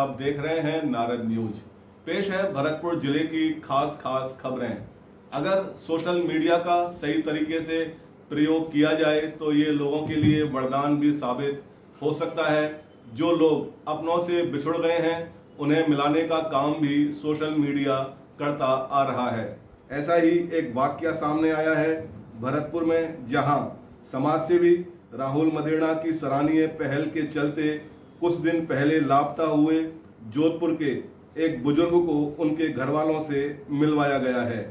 आप देख रहे हैं नारद न्यूज। पेश है भरतपुर जिले की खास खबरें। अगर सोशल मीडिया का सही तरीके से प्रयोग किया जाए तो ये लोगों के लिए वरदान भी साबित हो सकता है। जो लोग अपनों से बिछुड़ गए हैं उन्हें मिलाने का काम भी सोशल मीडिया करता आ रहा है। ऐसा ही एक वाकया सामने आया है भरतपुर में, जहां समाजसेवी राहुल मदेरणा की सराहनीय पहल के चलते कुछ दिन पहले लापता हुए जोधपुर के एक बुजुर्ग को उनके घर वालों से मिलवाया गया है।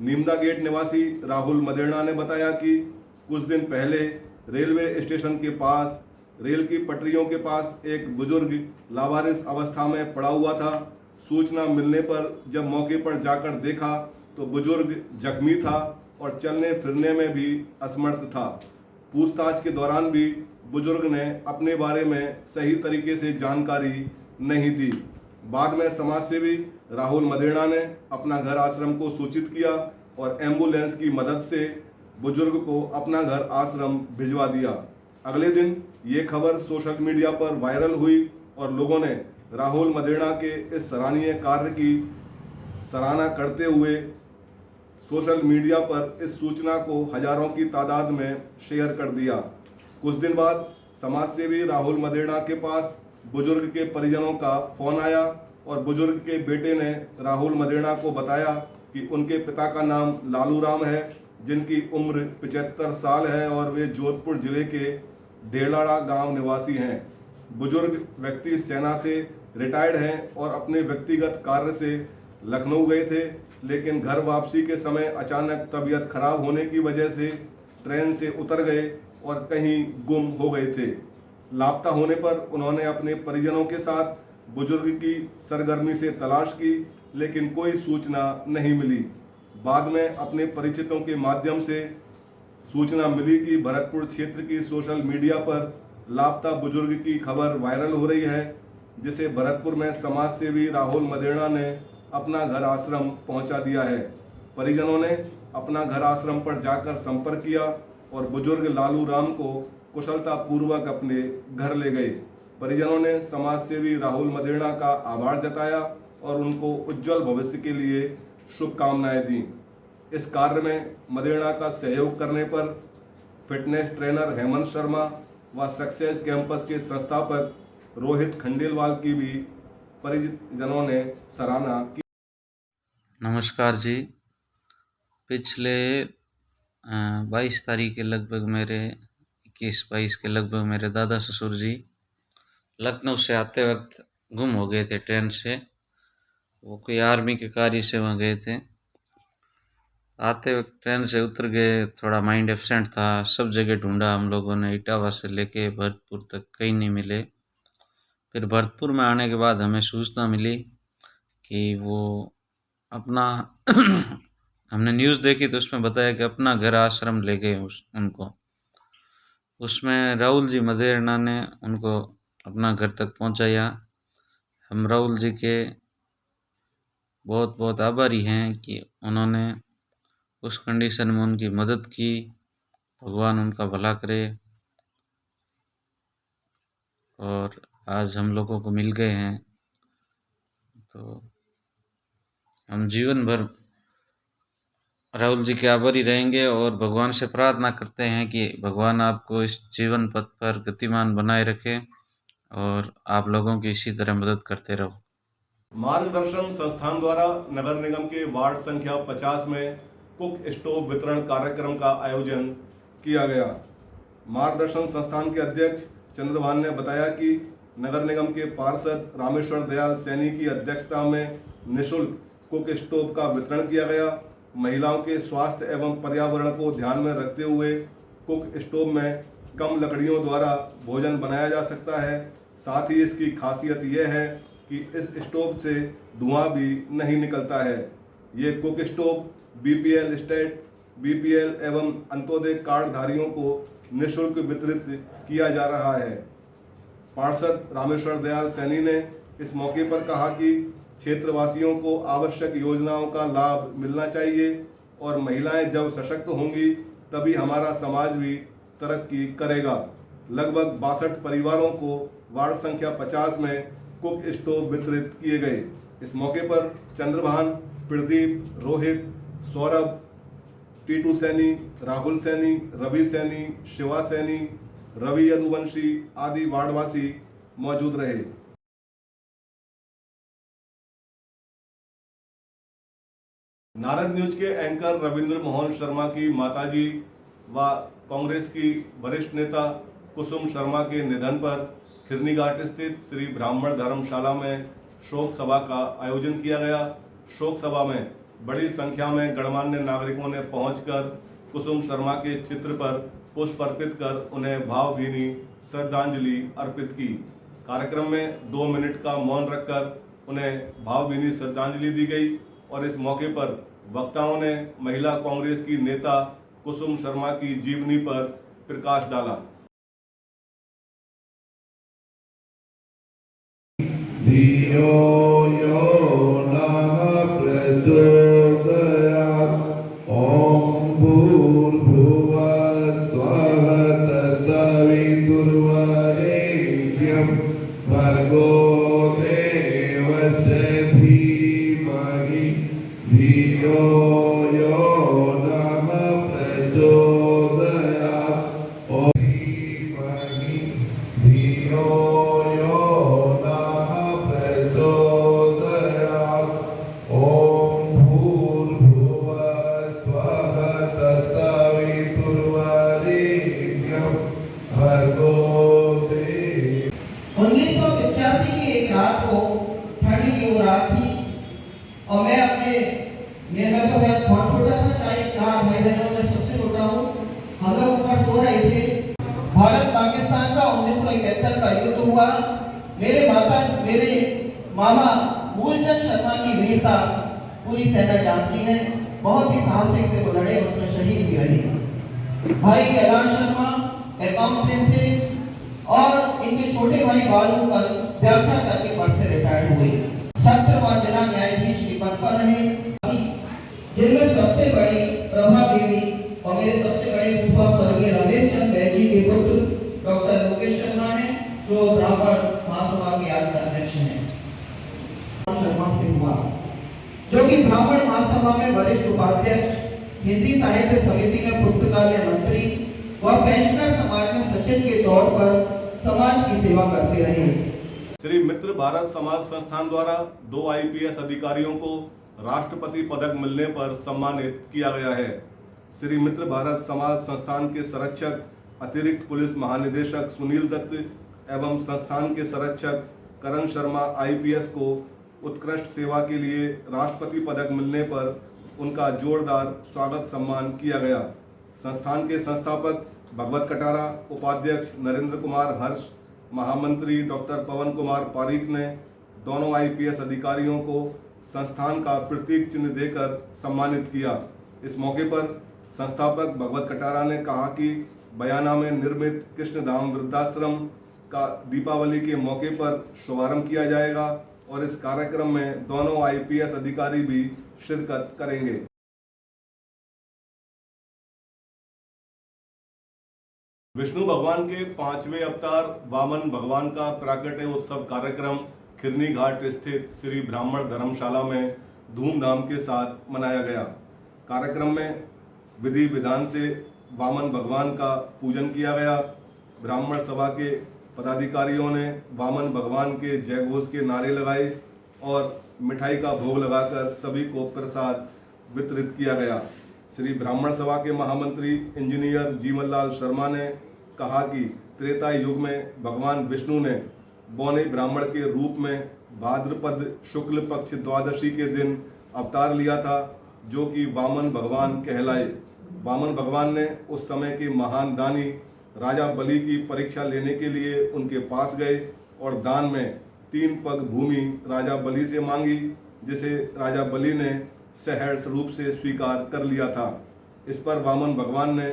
नीमदा गेट निवासी राहुल मदेरणा ने बताया कि कुछ दिन पहले रेलवे स्टेशन के पास रेल की पटरियों के पास एक बुजुर्ग लावारिस अवस्था में पड़ा हुआ था। सूचना मिलने पर जब मौके पर जाकर देखा तो बुजुर्ग जख्मी था और चलने फिरने में भी असमर्थ था। पूछताछ के दौरान भी बुजुर्ग ने अपने बारे में सही तरीके से जानकारी नहीं दी। बाद में समाजसेवी राहुल मदेरणा ने अपना घर आश्रम को सूचित किया और एम्बुलेंस की मदद से बुजुर्ग को अपना घर आश्रम भिजवा दिया। अगले दिन ये खबर सोशल मीडिया पर वायरल हुई और लोगों ने राहुल मदेरणा के इस सराहनीय कार्य की सराहना करते हुए सोशल मीडिया पर इस सूचना को हजारों की तादाद में शेयर कर दिया। कुछ दिन बाद समाजसेवी राहुल मदेरणा के पास बुजुर्ग के परिजनों का फोन आया और बुजुर्ग के बेटे ने राहुल मदेरणा को बताया कि उनके पिता का नाम लालू राम है, जिनकी उम्र 75 साल है और वे जोधपुर जिले के डेलाड़ा गांव निवासी हैं। बुजुर्ग व्यक्ति सेना से रिटायर्ड हैं और अपने व्यक्तिगत कार्य से लखनऊ गए थे, लेकिन घर वापसी के समय अचानक तबीयत खराब होने की वजह से ट्रेन से उतर गए और कहीं गुम हो गए थे। लापता होने पर उन्होंने अपने परिजनों के साथ बुजुर्ग की सरगर्मी से तलाश की, लेकिन कोई सूचना नहीं मिली। बाद में अपने परिचितों के माध्यम से सूचना मिली कि भरतपुर क्षेत्र की सोशल मीडिया पर लापता बुजुर्ग की खबर वायरल हो रही है, जिसे भरतपुर में समाजसेवी राहुल मदेरणा ने अपना घर आश्रम पहुंचा दिया है। परिजनों ने अपना घर आश्रम पर जाकर संपर्क किया और बुजुर्ग लालू राम को कुशलता पूर्वक अपने घर ले गए। परिजनों ने समाजसेवी राहुल मदेरणा का आभार जताया और उनको उज्जवल भविष्य के लिए शुभकामनाएं दी। इस कार्य में मदेरणा का सहयोग करने पर फिटनेस ट्रेनर हेमंत शर्मा व सक्सेस कैंपस के संस्थापक रोहित खंडेलवाल की भी परिजनों ने सराहना की। नमस्कार जी। पिछले 22 तारीख के लगभग मेरे 21-22 के लगभग मेरे दादा ससुर जी लखनऊ से आते वक्त गुम हो गए थे ट्रेन से। वो कोई आर्मी के कार्य से वहाँ गए थे। आते वक्त ट्रेन से उतर गए, थोड़ा माइंड एब्सेंट था। सब जगह ढूंढा हम लोगों ने, इटावा से लेके भरतपुर तक, कहीं नहीं मिले। फिर भरतपुर में आने के बाद हमें सूचना मिली कि वो अपना हमने न्यूज़ देखी तो उसमें बताया कि अपना घर आश्रम ले गए उनको। उसमें राहुल जी मदेरणा ने उनको अपना घर तक पहुंचाया। हम राहुल जी के बहुत बहुत आभारी हैं कि उन्होंने उस कंडीशन में उनकी मदद की। भगवान उनका भला करे। और आज हम लोगों को मिल गए हैं, तो हम जीवन भर राहुल जी के आभारी रहेंगे और भगवान से प्रार्थना करते हैं कि भगवान आपको इस जीवन पथ पर गतिमान बनाए रखे और आप लोगों की इसी तरह मदद करते रहो। मार्गदर्शन संस्थान द्वारा नगर निगम के वार्ड संख्या 50 में कुक स्टोव वितरण कार्यक्रम का आयोजन किया गया। मार्गदर्शन संस्थान के अध्यक्ष चंद्रभान ने बताया कि नगर निगम के पार्षद रामेश्वर दयाल सैनी की अध्यक्षता में निःशुल्क कुक स्टोव का वितरण किया गया। महिलाओं के स्वास्थ्य एवं पर्यावरण को ध्यान में रखते हुए कुक स्टोव में कम लकड़ियों द्वारा भोजन बनाया जा सकता है। साथ ही इसकी खासियत यह है कि इस स्टोव से धुआं भी नहीं निकलता है। ये cook stove BPL state, BPL एवं अंत्योदय कार्ड धारियों को निःशुल्क वितरित किया जा रहा है। पार्षद रामेश्वर दयाल सैनी ने इस मौके पर कहा कि क्षेत्रवासियों को आवश्यक योजनाओं का लाभ मिलना चाहिए और महिलाएं जब सशक्त होंगी तभी हमारा समाज भी तरक्की करेगा। लगभग 62 परिवारों को वार्ड संख्या 50 में कुक स्टोव वितरित किए गए। इस मौके पर चंद्रभान, प्रदीप, रोहित, सौरभ, टीटू सैनी, राहुल सैनी, रवि सैनी, शिवा सैनी, रवि यदुवंशी आदि वार्डवासी मौजूद रहे। नारद न्यूज के एंकर रविंद्र मोहन शर्मा की माताजी व कांग्रेस की वरिष्ठ नेता कुसुम शर्मा के निधन पर खिरनी घाट स्थित श्री ब्राह्मण धर्मशाला में शोक सभा का आयोजन किया गया। शोक सभा में बड़ी संख्या में गणमान्य नागरिकों ने पहुंचकर कुसुम शर्मा के चित्र पर पुष्प अर्पित कर उन्हें भावभीनी श्रद्धांजलि अर्पित की। कार्यक्रम में 2 मिनट का मौन रखकर उन्हें भावभीनी श्रद्धांजलि दी गई और इस मौके पर वक्ताओं ने महिला कांग्रेस की नेता कुसुम शर्मा की जीवनी पर प्रकाश डाला। धियो यो नः प्रचोदयात्। ॐ भूर्भुवः स्वः तत्सवितुर्वरेण्यं भर्गो देवस्य धीमहि धियो यो नः प्रचोदयात्। ॐ धीमहि धियो यो नः प्रचोदयात्। ॐ भूर्भुवः स्वः तत्सवितुर्वरेण्यं भर्गो देवस्य। 1985 की एक रात को ठंडी की वो रात थी और मैं अपने मैं तो बहुत छोटा था, 4 भाई बहनों में सबसे छोटा हूँ। हम लोग ऊपर सो रहे थे। भारत पाकिस्तान का 1971 का युद्ध हुआ। मेरे मामा मूलचंद शर्मा की वीरता पूरी सेना जानती है। बहुत ही साहसिक से वो लड़े, उसमें शहीद भी रहे। भाई कैलाश शर्मा अकाउंटेंट थे और इनके छोटे भाई बालू कल व्याख्या करके पद से रिटायर्ड हुए। 17वां जिला न्यायाधीश के पद पर रहे, जिनमें सबसे बड़ी प्रभा देवी और मेरे सबसे बड़े फूफा स्वर्गीय रमेश चंद बैजी के पुत्र डॉक्टर मुकेश शर्मा हैं, जो ब्राह्मण महासभा के आज अध्यक्ष हैं। शर्मा से हुआ, जो कि ब्राह्मण महासभा में वरिष्ठ उपाध्यक्ष, हिंदी साहित्य समिति में पुस्तकालय मंत्री व पेंशनर समाज में सचिव के तौर पर समाज की सेवा करते रहे। श्री मित्र भारत समाज संस्थान द्वारा 2 IPS अधिकारियों को राष्ट्रपति पदक मिलने पर सम्मानित किया गया है। श्री मित्र भारत समाज संस्थान के संरक्षक अतिरिक्त पुलिस महानिदेशक सुनील दत्त एवं संस्थान के संरक्षक करण शर्मा IPS को उत्कृष्ट सेवा के लिए राष्ट्रपति पदक मिलने पर उनका जोरदार स्वागत सम्मान किया गया। संस्थान के संस्थापक भगवत कटारा, उपाध्यक्ष नरेंद्र कुमार हर्ष, महामंत्री डॉक्टर पवन कुमार पारीक ने दोनों IPS अधिकारियों को संस्थान का प्रतीक चिन्ह देकर सम्मानित किया। इस मौके पर संस्थापक भगवत कटारा ने कहा कि बयाना में निर्मित कृष्णधाम वृद्धाश्रम का दीपावली के मौके पर शुभारंभ किया जाएगा और इस कार्यक्रम में दोनों IPS अधिकारी भी शिरकत करेंगे। विष्णु भगवान के 5वें अवतार वामन भगवान का प्राकट्य उत्सव कार्यक्रम खिरनी घाट स्थित श्री ब्राह्मण धर्मशाला में धूमधाम के साथ मनाया गया। कार्यक्रम में विधि विधान से वामन भगवान का पूजन किया गया। ब्राह्मण सभा के पदाधिकारियों ने वामन भगवान के जय घोष के नारे लगाए और मिठाई का भोग लगाकर सभी को प्रसाद वितरित किया गया। श्री ब्राह्मण सभा के महामंत्री इंजीनियर जीवनलाल शर्मा ने कहा कि त्रेता युग में भगवान विष्णु ने बौने ब्राह्मण के रूप में भाद्रपद शुक्ल पक्ष द्वादशी के दिन अवतार लिया था, जो कि वामन भगवान कहलाए। वामन भगवान ने उस समय के महान दानी राजा बलि की परीक्षा लेने के लिए उनके पास गए और दान में 3 पग भूमि राजा बलि से मांगी, जिसे राजा बलि ने सहर्ष रूप से स्वीकार कर लिया था। इस पर वामन भगवान ने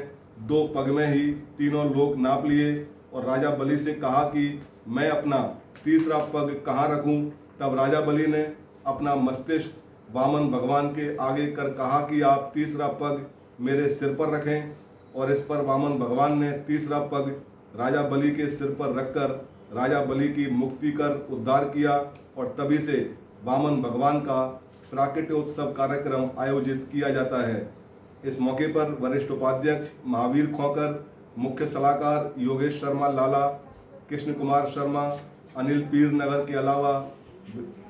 2 पग में ही तीनों लोक नाप लिए और राजा बलि से कहा कि मैं अपना तीसरा पग कहाँ रखूं। तब राजा बलि ने अपना मस्तिष्क वामन भगवान के आगे कर कहा कि आप तीसरा पग मेरे सिर पर रखें, और इस पर वामन भगवान ने तीसरा पग राजा बलि के सिर पर रखकर राजा बलि की मुक्ति कर उद्धार किया और तभी से वामन भगवान का प्राकट्योत्सव कार्यक्रम आयोजित किया जाता है। इस मौके पर वरिष्ठ उपाध्यक्ष महावीर खोकर, मुख्य सलाहकार योगेश शर्मा लाला, कृष्ण कुमार शर्मा, अनिल पीर नगर के अलावा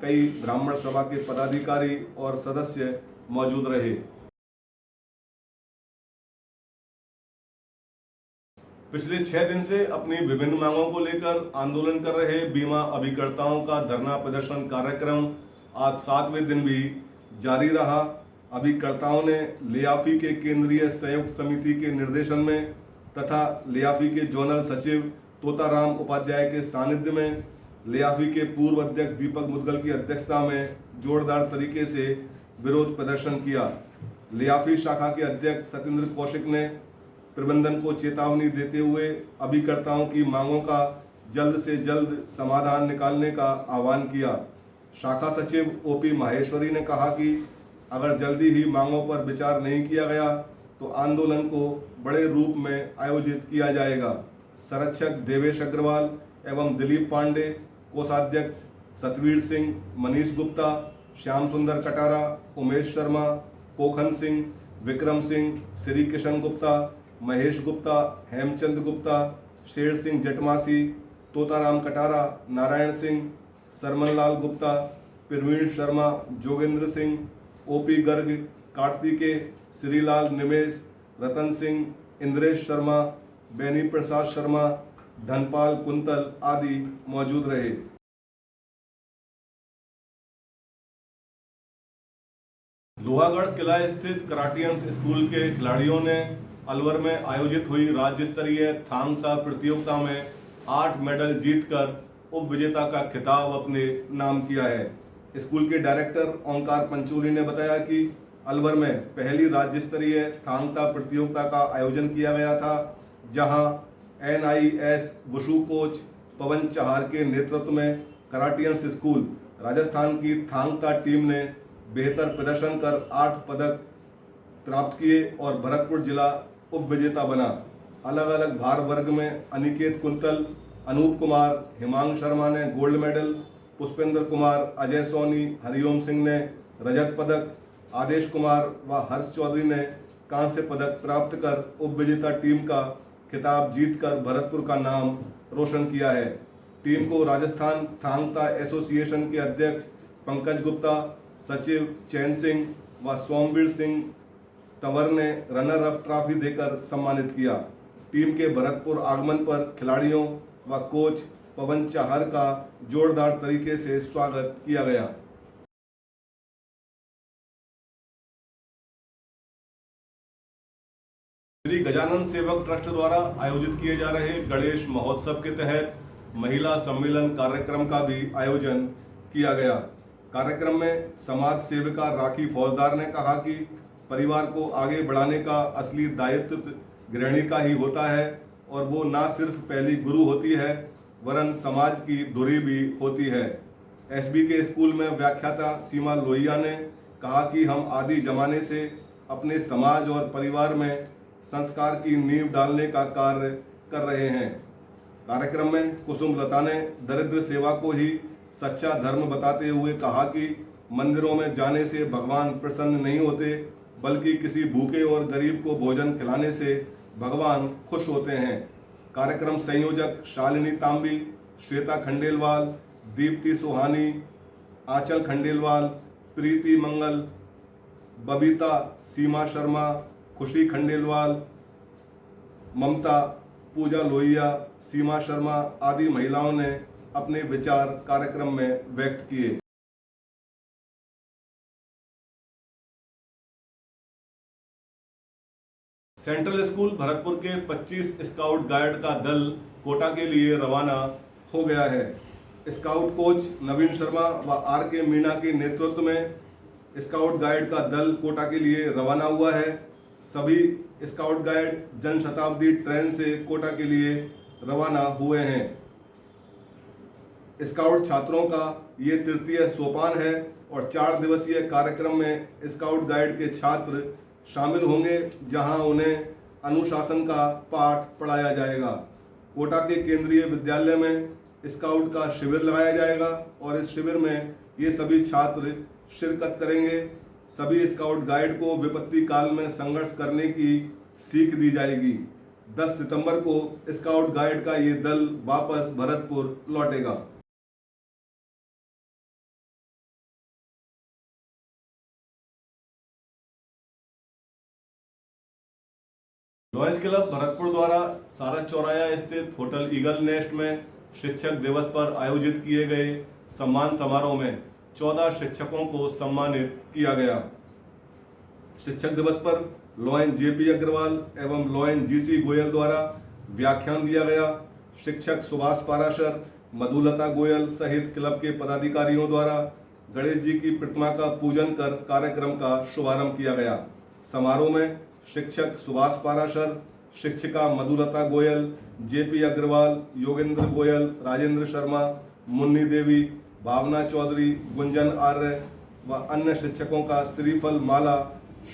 कई ब्राह्मण सभा के पदाधिकारी और सदस्य मौजूद रहे। पिछले 6 दिन से अपनी विभिन्न मांगों को लेकर आंदोलन कर रहे बीमा अभिकर्ताओं का धरना प्रदर्शन कार्यक्रम आज 7वें दिन भी जारी रहा। अभिकर्ताओं ने लियाफी के केंद्रीय संयुक्त समिति के निर्देशन में तथा लियाफी के जोनल सचिव तोताराम उपाध्याय के सानिध्य में लियाफी के पूर्व अध्यक्ष दीपक मुदगल की अध्यक्षता में जोरदार तरीके से विरोध प्रदर्शन किया। लियाफी शाखा के अध्यक्ष सत्येंद्र कौशिक ने प्रबंधन को चेतावनी देते हुए अभिकर्ताओं की मांगों का जल्द से जल्द समाधान निकालने का आह्वान किया। शाखा सचिव ओपी माहेश्वरी ने कहा कि अगर जल्दी ही मांगों पर विचार नहीं किया गया तो आंदोलन को बड़े रूप में आयोजित किया जाएगा। संरक्षक देवेश अग्रवाल एवं दिलीप पांडे, कोषाध्यक्ष सतवीर सिंह, मनीष गुप्ता, श्याम सुंदर कटारा, उमेश शर्मा, पोखन सिंह, विक्रम सिंह, श्री किशन गुप्ता, महेश गुप्ता, हेमचंद गुप्ता, शेर सिंह जटमासी, तोताराम कटारा, नारायण सिंह, सरमनलाल गुप्ता, प्रवीण शर्मा, जोगेंद्र सिंह, ओपी गर्ग, कार्तिकेय, श्रीलाल निमेश, रतन सिंह, इंद्रेश शर्मा, बेनी प्रसाद शर्मा, धनपाल कुंतल आदि मौजूद रहे। लोहागढ़ किला स्थित कराटियंस स्कूल के खिलाड़ियों ने अलवर में आयोजित हुई राज्य स्तरीय थांग ता प्रतियोगिता में 8 मेडल जीतकर उप विजेता का खिताब अपने नाम किया है। स्कूल के डायरेक्टर ओंकार पंचोली ने बताया कि अलवर में पहली राज्य स्तरीय थांग ता प्रतियोगिता का आयोजन किया गया था, जहां NIS वुशु कोच पवन चहार के नेतृत्व में कराटियंस स्कूल राजस्थान की थांग ता टीम ने बेहतर प्रदर्शन कर 8 पदक प्राप्त किए और भरतपुर जिला उप विजेता बना। अलग अलग भार वर्ग में अनिकेत कुंतल, अनूप कुमार, हिमांग शर्मा ने गोल्ड मेडल, पुष्पेंद्र कुमार, अजय सोनी, हरिओम सिंह ने रजत पदक, आदेश कुमार व हर्ष चौधरी ने कांस्य पदक प्राप्त कर उप विजेता टीम का खिताब जीतकर भरतपुर का नाम रोशन किया है। टीम को राजस्थान थांग ता एसोसिएशन के अध्यक्ष पंकज गुप्ता, सचिव चैन सिंह व सोमवीर सिंह तंवर ने रनर अप ट्रॉफी देकर सम्मानित किया। टीम के भरतपुर आगमन पर खिलाड़ियों व कोच पवन चहार का जोरदार तरीके से स्वागत किया गया। श्री गजानन सेवक ट्रस्ट द्वारा आयोजित किए जा रहे गणेश महोत्सव के तहत महिला सम्मेलन कार्यक्रम का भी आयोजन किया गया। कार्यक्रम में समाज सेविका राखी फौजदार ने कहा कि परिवार को आगे बढ़ाने का असली दायित्व गृहिणी का ही होता है और वो ना सिर्फ पहली गुरु होती है वरन समाज की धुरी भी होती है। SB के स्कूल में व्याख्याता सीमा लोहिया ने कहा कि हम आदि जमाने से अपने समाज और परिवार में संस्कार की नींव डालने का कार्य कर रहे हैं। कार्यक्रम में कुसुम लता ने दरिद्र सेवा को ही सच्चा धर्म बताते हुए कहा कि मंदिरों में जाने से भगवान प्रसन्न नहीं होते बल्कि किसी भूखे और गरीब को भोजन खिलाने से भगवान खुश होते हैं। कार्यक्रम संयोजक शालिनी तांबी, श्वेता खंडेलवाल, दीप्ति सुहानी, आंचल खंडेलवाल, प्रीति मंगल, बबीता, सीमा शर्मा, खुशी खंडेलवाल, ममता, पूजा लोहिया, सीमा शर्मा आदि महिलाओं ने अपने विचार कार्यक्रम में व्यक्त किए। सेंट्रल स्कूल भरतपुर के 25 स्काउट गाइड का दल कोटा के लिए रवाना हो गया है। स्काउट कोच नवीन शर्मा व RK मीणा के नेतृत्व में स्काउट गाइड का दल कोटा के लिए रवाना हुआ है। सभी स्काउट गाइड जनशताब्दी ट्रेन से कोटा के लिए रवाना हुए हैं। स्काउट छात्रों का ये तृतीय सोपान है और 4 दिवसीय कार्यक्रम में स्काउट गाइड के छात्र शामिल होंगे, जहां उन्हें अनुशासन का पाठ पढ़ाया जाएगा। कोटा के केंद्रीय विद्यालय में स्काउट का शिविर लगाया जाएगा और इस शिविर में ये सभी छात्र शिरकत करेंगे। सभी स्काउट गाइड को विपत्ति काल में संघर्ष करने की सीख दी जाएगी। 10 सितंबर को स्काउट गाइड का ये दल वापस भरतपुर लौटेगा। लॉयंस क्लब भरतपुर द्वारा सारस चौराया स्थित होटल ईगल नेस्ट में शिक्षक दिवस पर आयोजित किए गए सम्मान समारोह में 14 शिक्षकों को सम्मानित किया गया। शिक्षक दिवस पर लॉयन जेपी अग्रवाल एवं लॉयन जीसी गोयल द्वारा व्याख्यान दिया गया। शिक्षक सुभाष पाराशर, मधुलता गोयल सहित क्लब के पदाधिकारियों द्वारा गणेश जी की प्रतिमा का पूजन कर कार्यक्रम का शुभारंभ किया गया। समारोह में शिक्षक सुभाष पाराशर, शिक्षिका मधुलता गोयल, जेपी अग्रवाल, योगेंद्र गोयल, राजेंद्र शर्मा, मुन्नी देवी, भावना चौधरी, गुंजन आर्य व अन्य शिक्षकों का श्रीफल, माला,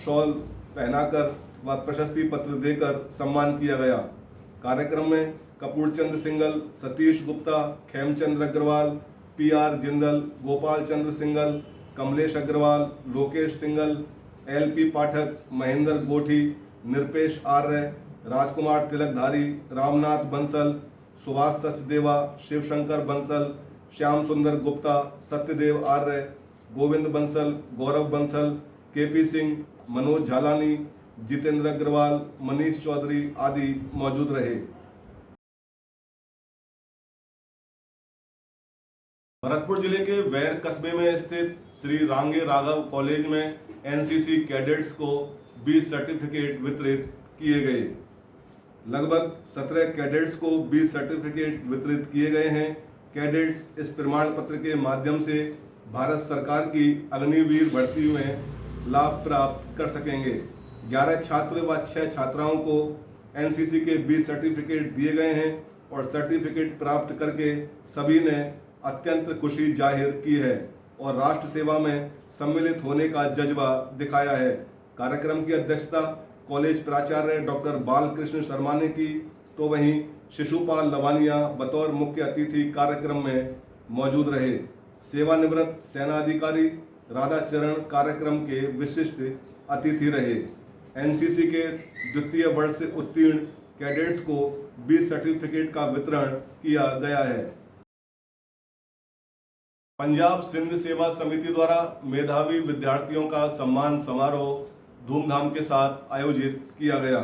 शॉल पहनाकर व प्रशस्ति पत्र देकर सम्मान किया गया। कार्यक्रम में कपूरचंद सिंगल, सतीश गुप्ता, खेमचंद्र अग्रवाल, PR जिंदल, गोपाल चंद्र सिंगल, कमलेश अग्रवाल, लोकेश सिंगल, LP पाठक, महेंद्र गोठी, निरपेश आर्य, राजकुमार तिलकधारी, रामनाथ बंसल, सुभाष सचदेवा, शिवशंकर बंसल, श्याम सुंदर गुप्ता, सत्यदेव आर्य, गोविंद बंसल, गौरव बंसल, KP सिंह, मनोज झालानी, जितेंद्र अग्रवाल, मनीष चौधरी आदि मौजूद रहे। भरतपुर जिले के वैर कस्बे में स्थित श्री रांगे राघव कॉलेज में NCC कैडेट्स को 20 सर्टिफिकेट वितरित किए गए। लगभग 17 कैडेट्स को 20 सर्टिफिकेट वितरित किए गए हैं। कैडेट्स इस प्रमाण पत्र के माध्यम से भारत सरकार की अग्निवीर भर्ती में लाभ प्राप्त कर सकेंगे। 11 छात्र व 6 छात्राओं को NCC के 20 सर्टिफिकेट दिए गए हैं और सर्टिफिकेट प्राप्त करके सभी ने अत्यंत खुशी जाहिर की है और राष्ट्र सेवा में सम्मिलित होने का जज्बा दिखाया है। कार्यक्रम की अध्यक्षता कॉलेज प्राचार्य डॉक्टर बालकृष्ण शर्मा ने की, तो वहीं शिशुपाल लवानिया बतौर मुख्य अतिथि कार्यक्रम में मौजूद रहे। सेवानिवृत्त सेना अधिकारी राधाचरण कार्यक्रम के विशिष्ट अतिथि रहे। NCC के द्वितीय वर्ष से उत्तीर्ण कैडेट्स को 20 सर्टिफिकेट का वितरण किया गया है। पंजाब सिंध सेवा समिति द्वारा मेधावी विद्यार्थियों का सम्मान समारोह धूमधाम के साथ आयोजित किया गया।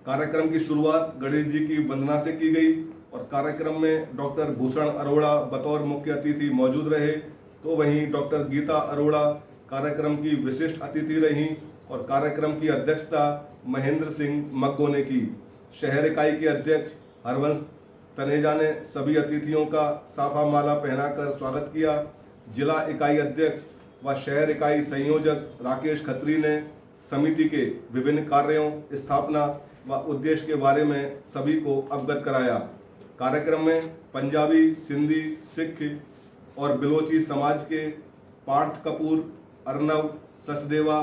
कार्यक्रम की शुरुआत गणेश जी की वंदना से की गई और कार्यक्रम में डॉक्टर भूषण अरोड़ा बतौर मुख्य अतिथि मौजूद रहे, तो वहीं डॉक्टर गीता अरोड़ा कार्यक्रम की विशिष्ट अतिथि रहीं और कार्यक्रम की अध्यक्षता महेंद्र सिंह मग्गो ने की। शहर इकाई के अध्यक्ष हरवंश तनेजा ने सभी अतिथियों का साफा माला पहनाकर स्वागत किया। जिला इकाई अध्यक्ष व शहर इकाई संयोजक राकेश खत्री ने समिति के विभिन्न कार्यों, स्थापना व उद्देश्य के बारे में सभी को अवगत कराया। कार्यक्रम में पंजाबी, सिंधी, सिख और बिलोची समाज के पार्थ कपूर, अर्नव सचदेवा,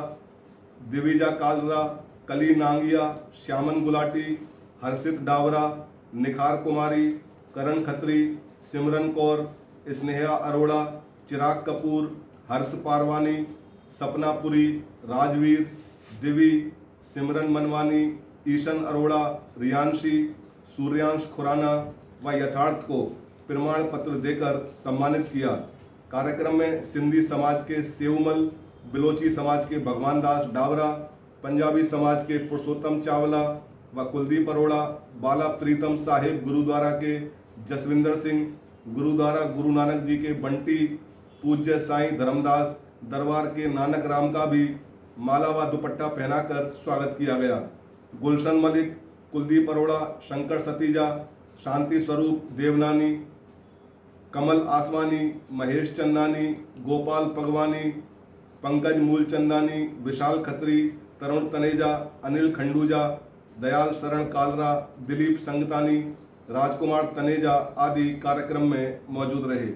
दिविजा कालरा, कली नांगिया, श्यामन गुलाटी, हर्षित डावरा, निखार कुमारी, करण खत्री, सिमरन कौर, स्नेहा अरोड़ा, चिराग कपूर, हर्ष पारवानी, सपना पुरी, राजवीर, दिवी, सिमरन मनवानी, ईशन अरोड़ा, रियांशी, सूर्यांश खुराना व यथार्थ को प्रमाण पत्र देकर सम्मानित किया। कार्यक्रम में सिंधी समाज के सेउमल, बिलोची समाज के भगवान दास डावरा, पंजाबी समाज के पुरुषोत्तम चावला व कुलदीप अरोड़ा, बाला प्रीतम साहिब गुरुद्वारा के जसविंदर सिंह, गुरुद्वारा गुरु नानक जी के बंटी, पूज्य साईं धर्मदास दरबार के नानक राम का भी माला व दुपट्टा पहनाकर स्वागत किया गया। गुलशन मलिक, कुलदीप अरोड़ा, शंकर सतीजा, शांति स्वरूप देवनानी, कमल आसवानी, महेश चंदानी, गोपाल पगवानी, पंकज मूलचंदानी, विशाल खत्री, तरुण तनेजा, अनिल खंडूजा, दयाल शरण कालरा, दिलीप संगतानी, राजकुमार तनेजा आदि कार्यक्रम में मौजूद रहे।